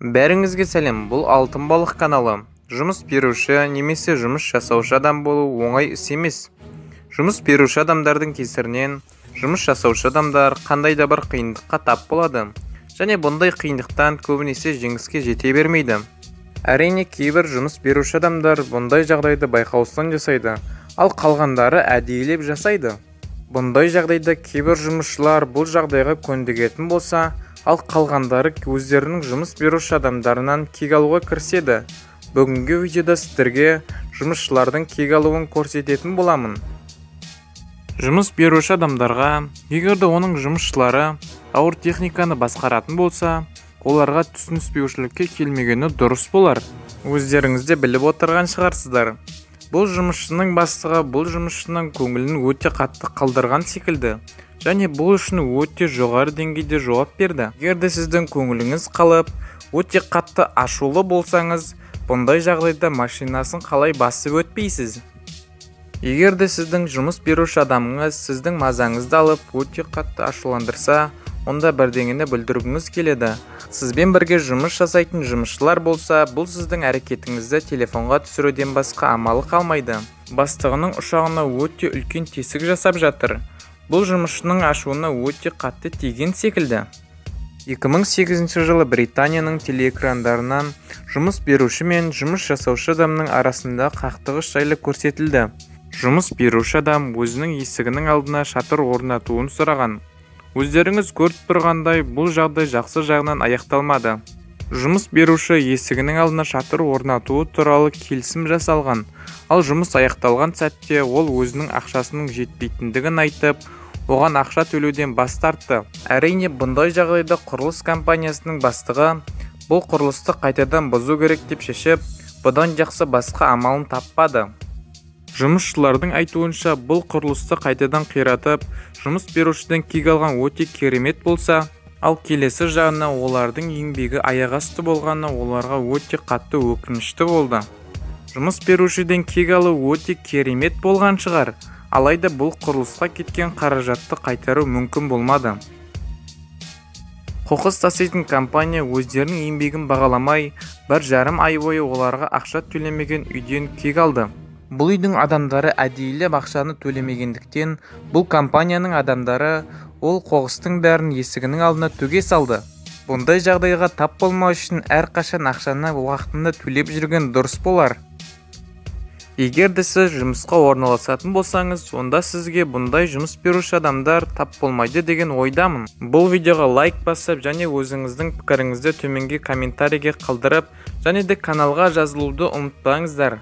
Бәріңізге сәлем, бұл Алтын балық каналы. Жұмыс беруші немесе жұмыс жасаушы адам болу оңай іс емес. Жұмыс беруші адамдардың кесірінен жұмыс жасаушы адамдар қандай да бір қиындыққа тап болады. Және бұндай қиындықтан көбінесе жеңіске жете бермейді. Әрине кейбір жұмыс беруші адамдар бұндай жағдайды байқаусыздан жасайды, ал қалғандары әдейілеп жасайды. Бұндай жағдайда кейбір жұмысшылар бұл жағдайға көндігетін болса, ал қалғандары өздерінің жұмыс беруші адамдарынан кек алуға кіріседі. Бүгінгі видеода сіздерге жұмысшылардың кек алуын көрсететін боламын. Жұмыс беруші адамдарға, егерде оның жұмысшылары ауыр техниканы басқаратын болса, оларға түсініспеушілікке келмегені дұрыс болар. Өздеріңізде біліп отырған шығарсыздар. Бұл жұмысшының бастығы бұл жұмысшының көңілін өте қатты қалдырған секілді. Және бұл үшін өте жоғары деңгейде жауап берді. Егерде сіздің көңіліңіз қалып, өте қатты ашулы болсаңыз, бұндай жағдайда машинасын қалай басып өтпейсіз. Егерде сіздің жұмыс беруші адамыңыз сіздің мазаңызды алып, өте қатты ашуландырса, онда бірдеңені білдіргіңіз келеді. Сізбен бірге жұмыс жасайтын жұмысшылар болса, бұл сіздің әрекетіңізді телефонға түсіруден басқа амалы қалмайды. Бастығының ұшағына өте үлкен тесік жасап жатыр. Бұл жұмысшының ашуына өте қатты тиген секілді. 2008 жылы Британияның телеэкрандарынан жұмыс беруші мен жұмыс жасаушы адамның арасында қақтығыс жайлы көрсетілді. Жұмыс беруші адам өзінің есігінің алдына шатыр орнатуын сұраған. Өздеріңіз көріп тұрғандай, бұл жағдай жақсы жағынан аяқталмады. Жұмыс беруші есігінің алдына шатыр орнатуы туралы келісім жасалған, ал жұмыс аяқталған сәтте ол өзінің ақшасының жетпейтіндігін айтып, оған ақша төлеуден бас тартты. Әрине, бұндай жағдайда құрылыс компаниясының бастығы бұл құрылысты қайтадан бұзу керек деп шешіп, бұдан жақсы басқа амалын таппады. Жұмысшылардың айтуынша, бұл құрылысты қайтадан қиратып, жұмыс берушіден кек алған өте керемет болса, ал келесі жағына олардың еңбегі аяқ асты болғаны оларға өте қатты өкінішті болды. Жұмыс берушіден кек алу өте керемет болған шығар, алайда бұл құрылысқа кеткен қаражатты қайтару мүмкін болмады. Қоқыс таситын компания өздерінің еңбегін бағаламай, 1,5 ай бойы оларға ақша төлемеген үйден кек алды. Бұл үйдің адамдары әдейілеп ақшаны төлемегендіктен, бұл компанияның адамдары ол қоқыстың бәрін есігінің алдына төге салды. Бұндай жағдайға тап болмау үшін әрқашан ақшаны уақытында төлеп жүрген дұрыс болар. Егерде сіз жұмысқа орналасатын болсаңыз, онда сізге бұндай жұмыс беруші адамдар тап болмайды деген ойдамын. Бұл видеоға лайк басып, және өзіңіздің пікіріңізді төменге комментарийге қалдырып, және де каналға жазылуды ұмытпаңыздар.